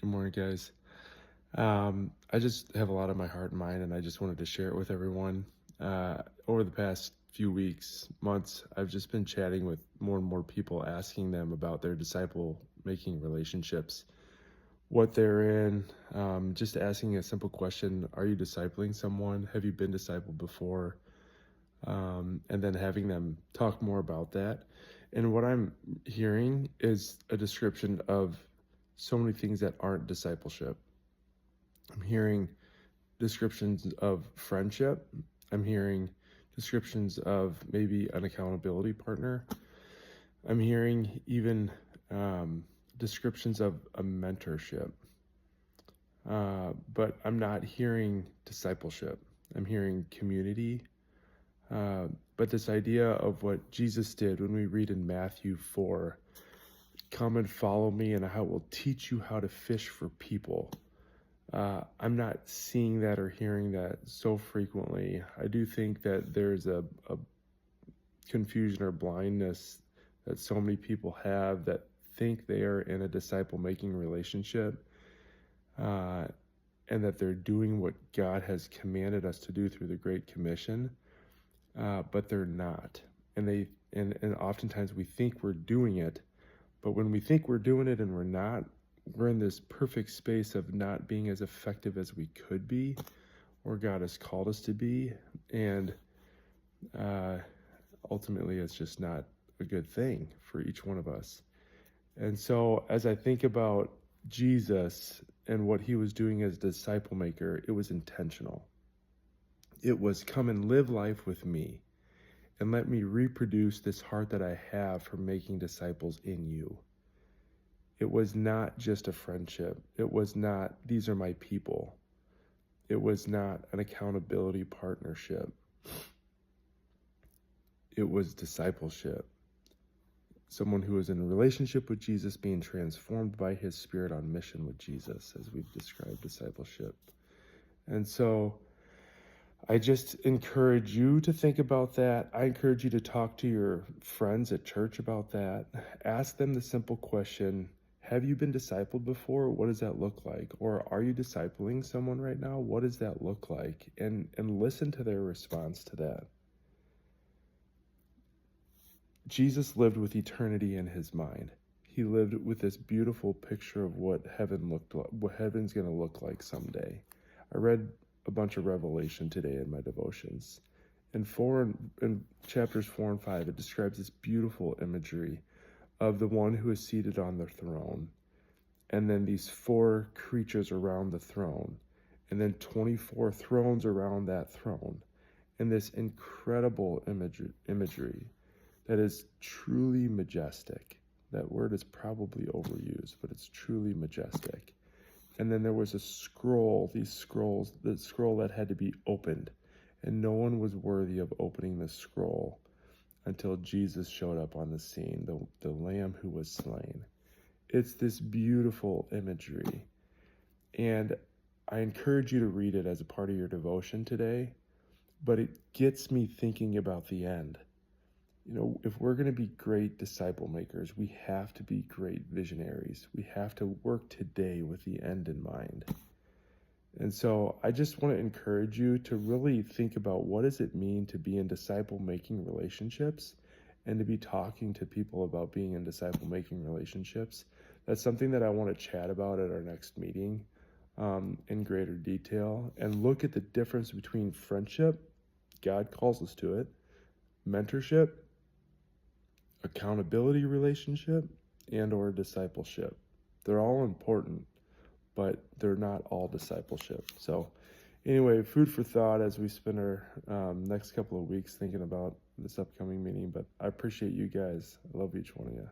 Good morning, guys. I just have a lot on my heart and mind, and I just wanted to share it with everyone. Over the past few weeks, months, I've just been chatting with more and more people, asking them about their disciple making relationships, what they're in, just asking a simple question: are you discipling someone? Have you been discipled before? And then having them talk more about that. And what I'm hearing is a description of so many things that aren't discipleship. I'm hearing descriptions of friendship. I'm hearing descriptions of maybe an accountability partner. I'm hearing even descriptions of a mentorship. But I'm not hearing discipleship. I'm hearing community. But this idea of what Jesus did when we read in Matthew 4, come and follow me and I will teach you how to fish for people. I'm not seeing that or hearing that so frequently. I do think that there's a confusion or blindness that so many people have that think they are in a disciple-making relationship, and that they're doing what God has commanded us to do through the Great Commission, but they're not. And oftentimes we think we're doing it, but when we think we're doing it and we're not, we're in this perfect space of not being as effective as we could be, or God has called us to be. And ultimately, it's just not a good thing for each one of us. And so as I think about Jesus and what he was doing as a disciple maker, it was intentional. It was, come and live life with me and let me reproduce this heart that I have for making disciples in you. It was not just a friendship. It was not, these are my people. It was not an accountability partnership. It was discipleship. Someone who is in a relationship with Jesus being transformed by his Spirit on mission with Jesus, as we've described discipleship. And so I just encourage you to think about that. I encourage you to talk to your friends at church about that. Ask them the simple question: have you been discipled before? What does that look like? Or are you discipling someone right now? What does that look like? And listen to their response to that. Jesus lived with eternity in his mind. He lived with this beautiful picture of what heaven looked like, what heaven's going to look like someday. I read a bunch of Revelation today in my devotions. In chapters 4 and 5, it describes this beautiful imagery of the one who is seated on the throne, and then these 4 creatures around the throne, and then 24 thrones around that throne, and this incredible imagery that is truly majestic. That word is probably overused, but it's truly majestic. And then there was a scroll, the scroll that had to be opened, and no one was worthy of opening the scroll until Jesus showed up on the scene, the Lamb who was slain. It's this beautiful imagery, and I encourage you to read it as a part of your devotion today, but it gets me thinking about the end. You know, if we're going to be great disciple makers, we have to be great visionaries. We have to work today with the end in mind. And so I just want to encourage you to really think about, what does it mean to be in disciple-making relationships and to be talking to people about being in disciple-making relationships. That's something that I want to chat about at our next meeting in greater detail, and look at the difference between friendship, God calls us to it, mentorship, accountability relationship, and or discipleship. They're all important, but they're not all discipleship. So anyway, food for thought as we spend our next couple of weeks thinking about this upcoming meeting. But I appreciate you guys. I love each one of you.